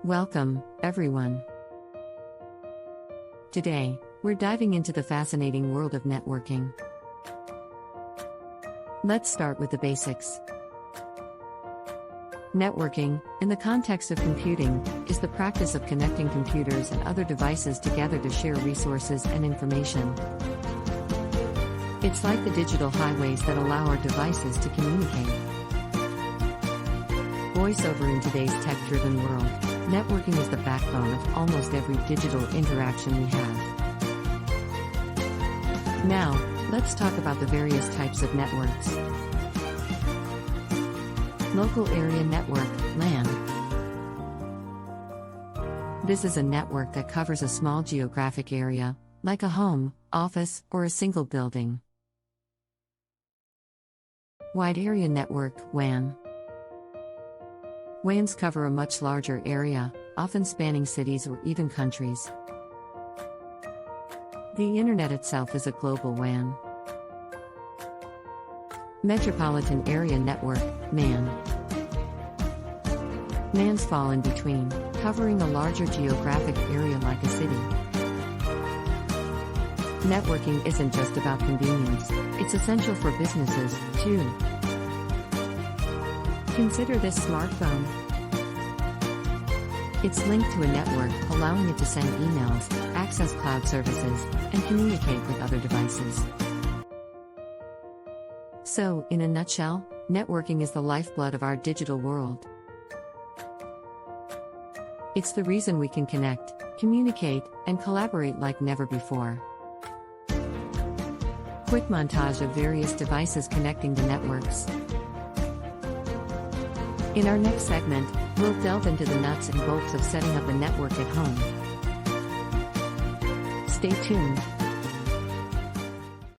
Welcome, everyone. Today, we're diving into the fascinating world of networking. Let's start with the basics. Networking, in the context of computing, is the practice of connecting computers and other devices together to share resources and information. It's like the digital highways that allow our devices to communicate. Voiceover in today's tech-driven world, networking is the backbone of almost every digital interaction we have. Now, let's talk about the various types of networks. Local Area Network, LAN. This is a network that covers a small geographic area, like a home, office, or a single building. Wide Area Network, WAN. WANs cover a much larger area, often spanning cities or even countries. The Internet itself is a global WAN. Metropolitan Area Network, MAN. MANs fall in between, covering a larger geographic area like a city. Networking isn't just about convenience, it's essential for businesses, too. Consider this smartphone. It's linked to a network, allowing it to send emails, access cloud services, and communicate with other devices. So, in a nutshell, networking is the lifeblood of our digital world. It's the reason we can connect, communicate, and collaborate like never before. Quick montage of various devices connecting the networks. In our next segment, we'll delve into the nuts and bolts of setting up a network at home. Stay tuned.